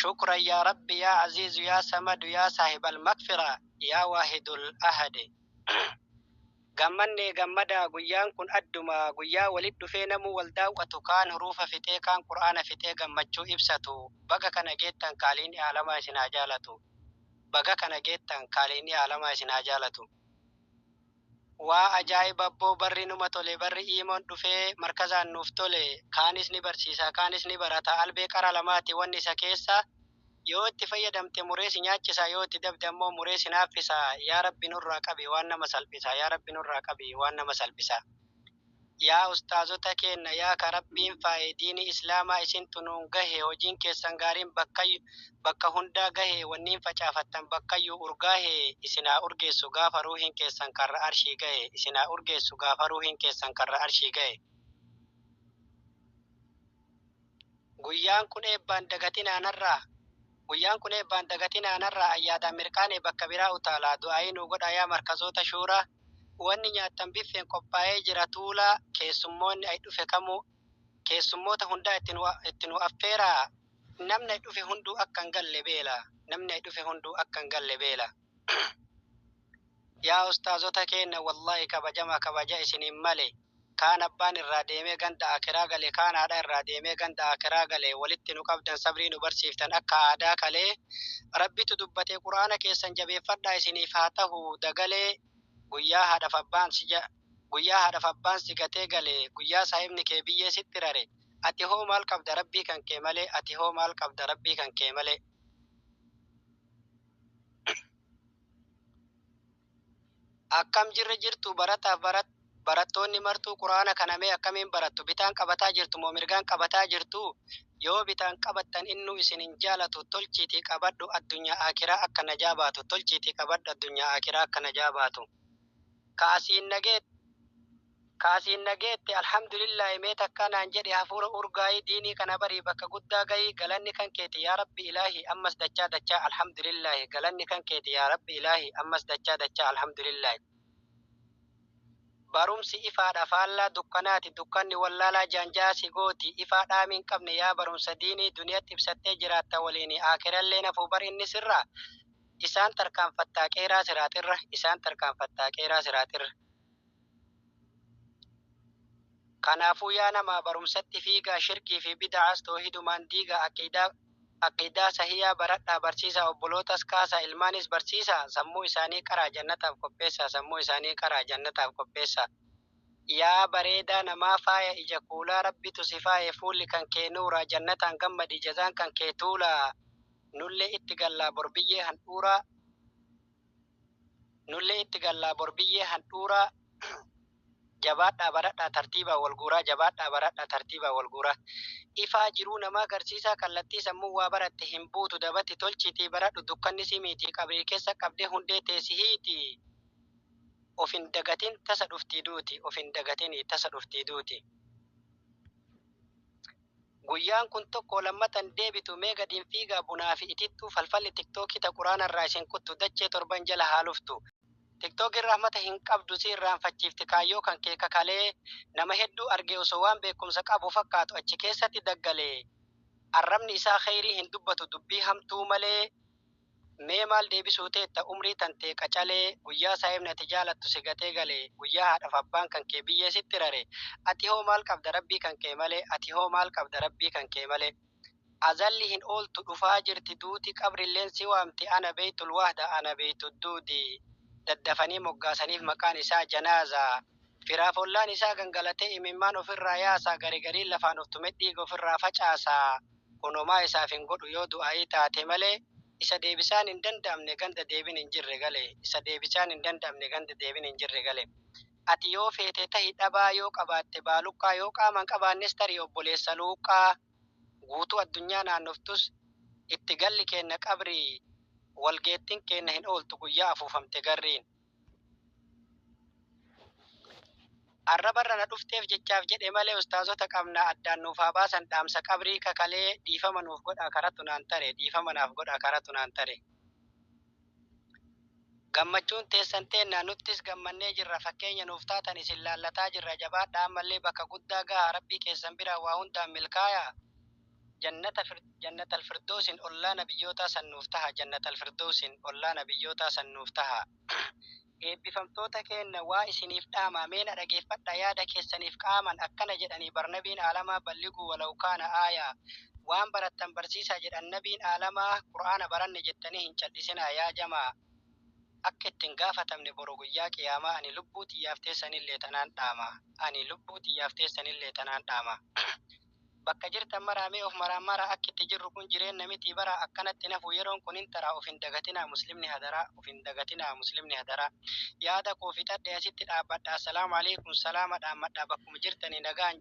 شكرا يا ربي يا عزيز يا سمد يا صاحب المغفرة يا واحد الأحد. gammanne gammada guyyaan kun adduma guyyaa walit dhufee namu wal daawwatu kaan hurufa fixee kaan qur'aana fixee gammachuu ibsatu baga kana geettan qaaliin alamaa isin haa jaalatu baga kana geettan qaaliin alamaa isin haa jaalatu. Waa ajaa'iba abboo barri numa tole barri iimoon dhufee markazaan nuuf tole kaanis ni barsiisa kaanis ni barata albee qara lamaati wanni isa keessa yoo itti fayyadamte muree si nyaachisa yoo itti dabde ammoo muree si naaffisa. Yaa rabbi nurraa qabi waan nama salphisa yaa rabbi nurraa qabi waan nama salphisa. Yaa ustaazota keenna yaa ka rabbiin faa'e diini islaamaa isintu nuun gahe hojiin keessan gaariin bakka hundaa gahe wanniin facaafattan bakkayyuu urgaahe isinaa urgeessu gaafa ruuhin keessan karra arshii gahe isinaa urgeessu gaafa ruuhin keessan karra arshii gahe. Guyyaan kun eebbaan dagatinaanarraa guyyaan kun eebbaan dagatinaanarraa ayyaadaan mirqaane bakka biraa utaalaa du'aayii nu godha yaa markazoota shuuraa. Wanni nyaattan biffeen qophaa'ee jira tuulaa keessummoonni ay dhufe kamuu keessummoota hundaa itti nu affeeraa namni ay dhufe hunduu akka hin galle beela namni ay dhufe hunduu akka hin galle beela. Yaa ustaazota keenna wallahi kabaja isiniin male kaan abbaan irraa deemee ganda akiraa gale kaan haadha irraa deemee ganda akiraa gale walitti nu qabdan sabrii nu barsiiftan akka aadaa kalee rabbitu dubbatee quraana keessan jabeeffadhaa isiniif haa ta'u dagalee. Guyyaa haadhaaf abbaan si gatee galee guyyaa saahibni kee biyyee sitti rare ati hoo maal qabda rabbii kan kee malee ati hoo maal qabda rabbii kan kee malee. Akkam jirre jirtu barattoonni martuu quraana kanamee akkamiin barattu bitaan qabataa jirtu moo mirgaan qabataa jirtu yoo bitaan qabattan innuu isin hin jaalatu tolchiitii qabadhu addunyaa akiraa akka najaa baatu tolchiitii qabadhu addunyaa akiraa akka najaa baatu. Kaasiin nageette alhamdulillah mee takkanaan jedhe hafuura urgaa'ii diinii kana barii bakka guddaa gahii galanni kan keeti yaa rabbi ilaahi ammas dachaa alhamdulillah galanni kan keeti yaa rabbi ilaahi ammas dachaa alhamdulillah. Barumsi ifaadha faallaa dukkanaati dukkanni wallaalaa jaanjaa si gooti ifaa dhaamiin qabne yaa barumsa diinii duniyaatti ibsattee jiraatta waliin akirallee nafuu bar inni sirraa. Isaan tarkaanfattaa qeeraa siraatirra. Kanaafuu yaa nama barumsatti fiigaa shirkii fi bid'aas toohidumaan diigaa aqiidaa sahiyaa baradhaa barsiisa obbolootas kaasa ilmaanis barsiisa sammuu isaanii qaraa jannataaf qopheessa. Yaa bareedaa namaa faaya ija kuulaa rabbitu si faaye fuulli kan kee nuura jannataan gammadi jazaan kan kee tuula. Nullee itti gallaa borbiyyee handhuuraa jabaadhaa baradhaa tartiibaa wal guuraa ifaa jiruu namaa agarsiisaa kallattii sammuu waa baratte hin buutu dabatti tolchiitii baradhu dukkanni simiitii qabrii keessa qabdee hundee teessi hiiti ofin dagatin tasa dhuftii duuti. Guyyaan kun tokko lammatan deebitu mee gadiin fiigaa bunaa fi itittuu falfalli tiktookii ta quraanarraa isin kuttu dachee torban jala haaluftu. Tiktookiin rahmata hin qabdu si irraanfachiifti kaayyoo kan kee kakalee nama hedduu argee osoo waan beekumsa qabu fakkaatu achi keessatti daggalee arrabni isaa khayrii hin dubbatu dubbii hamtuu malee mee maal deebisuu teetta umrii tantee qacalee guyyaa saahibni ati jaalattu si gatee galee guyyaa haadhaaf abbaan kan kee biyyee sitti rare ati hoo maal qabda rabbii kan kee malee. Azalli hin ooltu dhufaa jirti duuti qabrilleen si waamti ana beeytul wahda ana beeytud duudi. Daddafanii moggaasaniif maqaan isaa janaazaa firaafollaan isaa gangalatee imimmaan ofirraa yaasaa garigariin lafaan of tume dhiiga ofirraa facaasaa kunumaa isaaf hin godhu yoo du'aayii taate malee isa deebisaan hin danda'amne ganda deebin hin jirre galee. Ati yoo feete tahi dhabaa yoo qabaatte baaluqqaa yoo qaaman qabaannes tarii obboleessa luuqqaa guutuu addunyaa naannoftus itti galli keenna qabrii. Walgeettiin keenna hin ooltu guyyaa afuufamte garriin. Arrabarra na dhufteef jechaaf jedhe malee ustaazota qabna addaan nuuf haa baasan dhaamsa qabrii kakalee dhiifama naaf godhaa karatu naan tare. Gammachuun teessan teennaa nuttis gammannee jirra fakkeenya nuuf taatan isin laallataa jirra jabaadhaa ammallee bakka guddaa gahaa rabbii keessan biraa waa hundaan milkaayaa. جنة الفردوس أولا نبيوتا سنوفتها جنة الفردوس أولا نبيوتا سنوفتها eebbifamtoota keenna waa isiniif dhaama meena dhageeffadha yaada keessaniif qaaman akkana jedhanii barnabiin aalamaa balliguu walau kaana aayaa waan barattan barsiisaa jedhan nabiin aalamaa qur'aana baranne jettanii hin cal'isinaa yaa jamaa akka ittiin gaafatamne boru guyyaa qiyaamaa ani lubbuu xiyyaaf teessanillee tanaan dhaama ani lubbuu xiyyaaf teessanillee tanaan dhaama bakka jirtan maraamee of maraamara akka itti jirru kun jireenya miti bara akkanatti nafu yeroon kun hin taraa of hin dagatinaa muslimni hadaraa of hin dagatinaa muslimni hadaraa yaada koo fixadhe asitti dhaabbadha assalaamu alaikum salaama dhaammadha bakkuma jirtanii nagaan